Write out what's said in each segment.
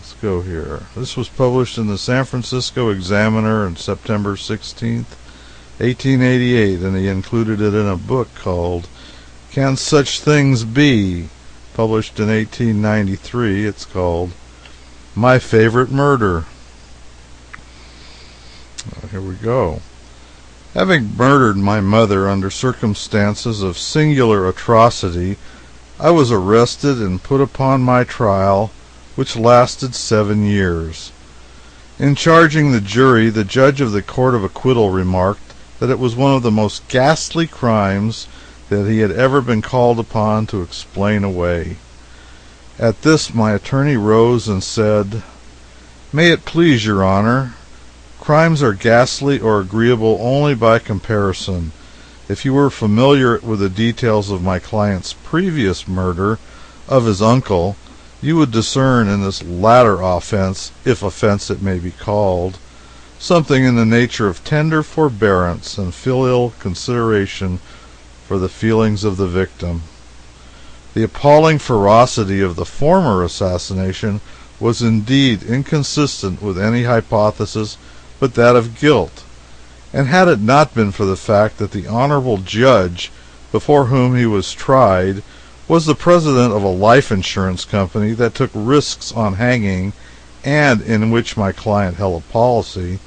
Let's go here. This was published in the San Francisco Examiner on September 16th, 1888, and he included it in a book called Can Such Things Be? Published in 1893. It's called My Favorite Murder. Here we go. Having murdered my mother under circumstances of singular atrocity, I was arrested and put upon my trial, which lasted 7 years. In charging the jury, the judge of the Court of Acquittal remarked that it was one of the most ghastly crimes that he had ever been called upon to explain away. At this my attorney rose and said, "May it please your honor, crimes are ghastly or agreeable only by comparison. If you were familiar with the details of my client's previous murder of his uncle, you would discern in this latter offense, if offense it may be called, something in the nature of tender forbearance and filial consideration for the feelings of the victim. The appalling ferocity of the former assassination was indeed inconsistent with any hypothesis but that of guilt, and had it not been for the fact that the honorable judge before whom he was tried was the president of a life insurance company that took risks on hanging and in which my client held a policy,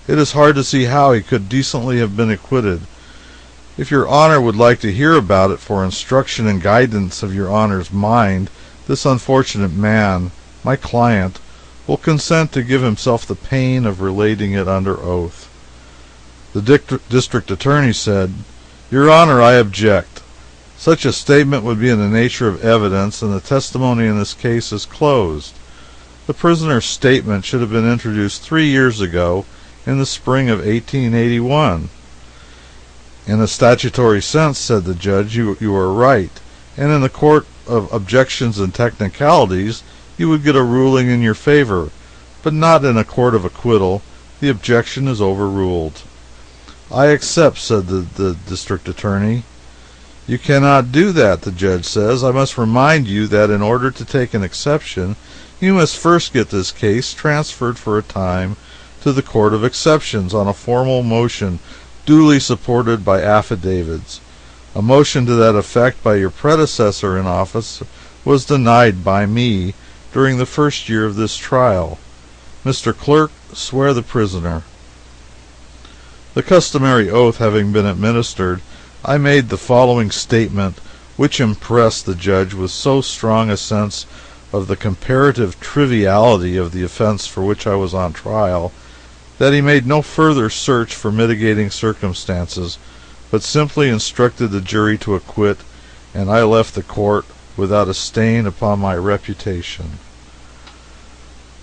it is hard to see how he could decently have been acquitted. If your honor would like to hear about it for instruction and guidance of your honor's mind, this unfortunate man, my client, will consent to give himself the pain of relating it under oath." The district attorney said, "Your honor, I object. Such a statement would be in the nature of evidence, and the testimony in this case is closed. The prisoner's statement should have been introduced 3 years ago, in the spring of 1881. In a statutory sense, said the judge, you are right, and in the court of objections and technicalities, you would get a ruling in your favor, but not in a court of acquittal. The objection is overruled." "I accept," said the district attorney. "You cannot do that," the judge says. "I must remind you that in order to take an exception, you must first get this case transferred for a time to the Court of Exceptions on a formal motion duly supported by affidavits. A motion to that effect by your predecessor in office was denied by me during the first year of this trial. Mr. Clerk, swear the prisoner." The customary oath having been administered, I made the following statement, which impressed the judge with so strong a sense of the comparative triviality of the offense for which I was on trial, that he made no further search for mitigating circumstances, but simply instructed the jury to acquit, and I left the court without a stain upon my reputation.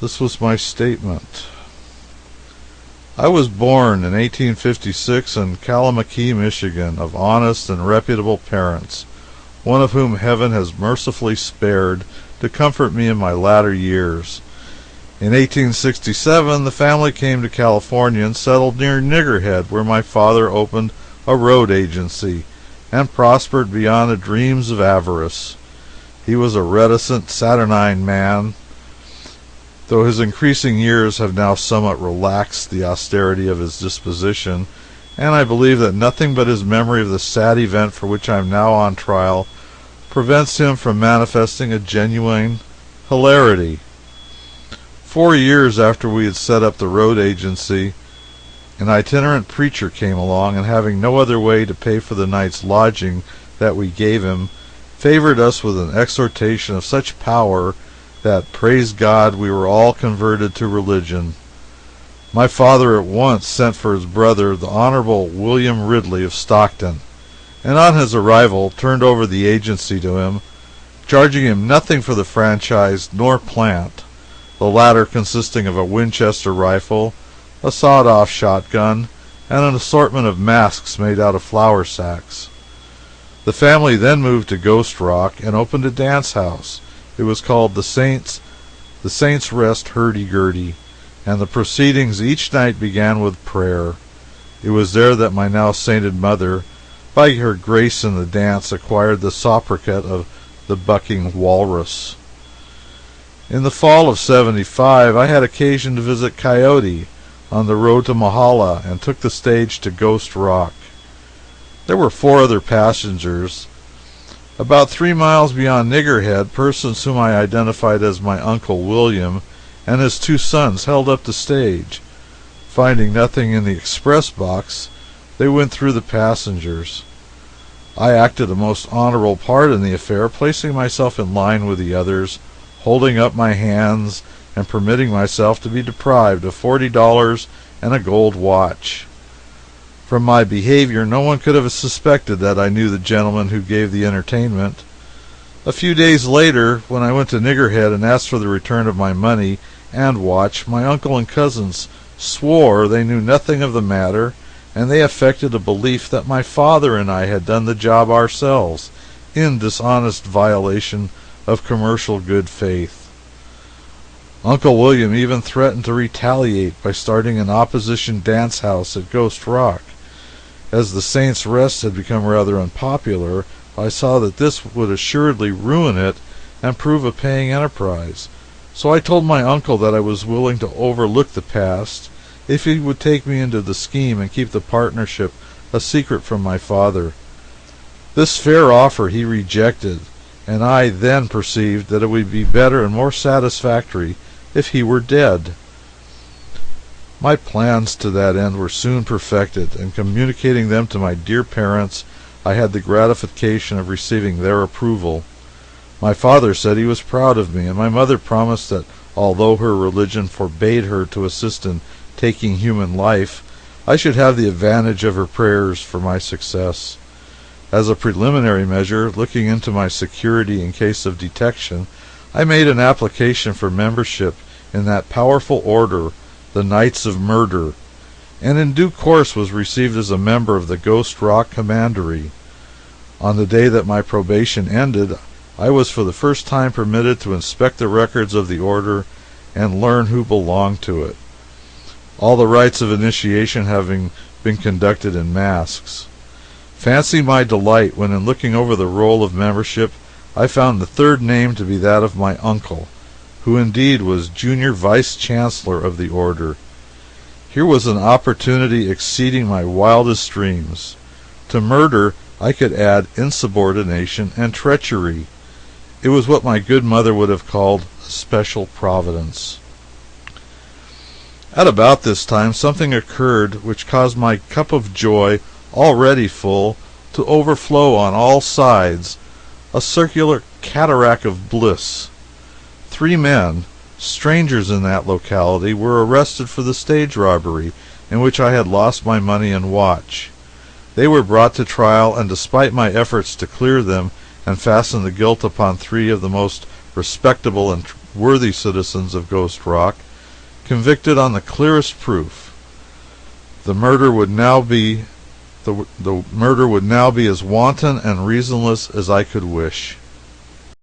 This was my statement. I was born in 1856 in Kalamazoo, Michigan, of honest and reputable parents, one of whom heaven has mercifully spared to comfort me in my latter years. In 1867 the family came to California and settled near Niggerhead, where my father opened a road agency, and prospered beyond the dreams of avarice. He was a reticent, saturnine man, though his increasing years have now somewhat relaxed the austerity of his disposition, and I believe that nothing but his memory of the sad event for which I am now on trial prevents him from manifesting a genuine hilarity. 4 years after we had set up the road agency, an itinerant preacher came along, and having no other way to pay for the night's lodging that we gave him, favored us with an exhortation of such power that, praise God, we were all converted to religion. My father at once sent for his brother, the Honorable William Ridley of Stockton, and on his arrival turned over the agency to him, charging him nothing for the franchise nor plant, the latter consisting of a Winchester rifle, a sawed-off shotgun, and an assortment of masks made out of flour sacks. The family then moved to Ghost Rock and opened a dance house. It was called the Saints Rest Hurdy-Gurdy, and the proceedings each night began with prayer. It was there that my now sainted mother, by her grace in the dance, acquired the sobriquet of the Bucking Walrus. In the fall of '75, I had occasion to visit Coyote on the road to Mahala and took the stage to Ghost Rock. There were 4 other passengers. About 3 miles beyond Niggerhead, persons whom I identified as my Uncle William and his 2 sons held up the stage. Finding nothing in the express box, they went through the passengers. I acted a most honorable part in the affair, placing myself in line with the others, holding up my hands, and permitting myself to be deprived of $40 and a gold watch. From my behavior, no one could have suspected that I knew the gentleman who gave the entertainment. A few days later, when I went to Niggerhead and asked for the return of my money and watch, my uncle and cousins swore they knew nothing of the matter, and they affected a belief that my father and I had done the job ourselves, in dishonest violation of commercial good faith. Uncle William even threatened to retaliate by starting an opposition dance house at Ghost Rock. As the Saints' Rest had become rather unpopular, I saw that this would assuredly ruin it and prove a paying enterprise. So I told my uncle that I was willing to overlook the past if he would take me into the scheme and keep the partnership a secret from my father. This fair offer he rejected, and I then perceived that it would be better and more satisfactory if he were dead. My plans to that end were soon perfected, and communicating them to my dear parents, I had the gratification of receiving their approval. My father said he was proud of me, and my mother promised that, although her religion forbade her to assist in taking human life, I should have the advantage of her prayers for my success. As a preliminary measure, looking into my security in case of detection, I made an application for membership in that powerful order, the Knights of Murder, and in due course was received as a member of the Ghost Rock Commandery. On the day that my probation ended, I was for the first time permitted to inspect the records of the order and learn who belonged to it, all the rites of initiation having been conducted in masks. Fancy my delight when, in looking over the roll of membership, I found the 3rd name to be that of my uncle, who indeed was junior vice-chancellor of the order. Here was an opportunity exceeding my wildest dreams. To murder I could add insubordination and treachery. It was what my good mother would have called a special providence. At about this time something occurred which caused my cup of joy, already full, to overflow on all sides, a circular cataract of bliss. 3 men, strangers in that locality, were arrested for the stage robbery in which I had lost my money and watch. They were brought to trial, and despite my efforts to clear them and fasten the guilt upon 3 of the most respectable and worthy citizens of Ghost Rock, convicted on the clearest proof. The murder would now be as wanton and reasonless as I could wish.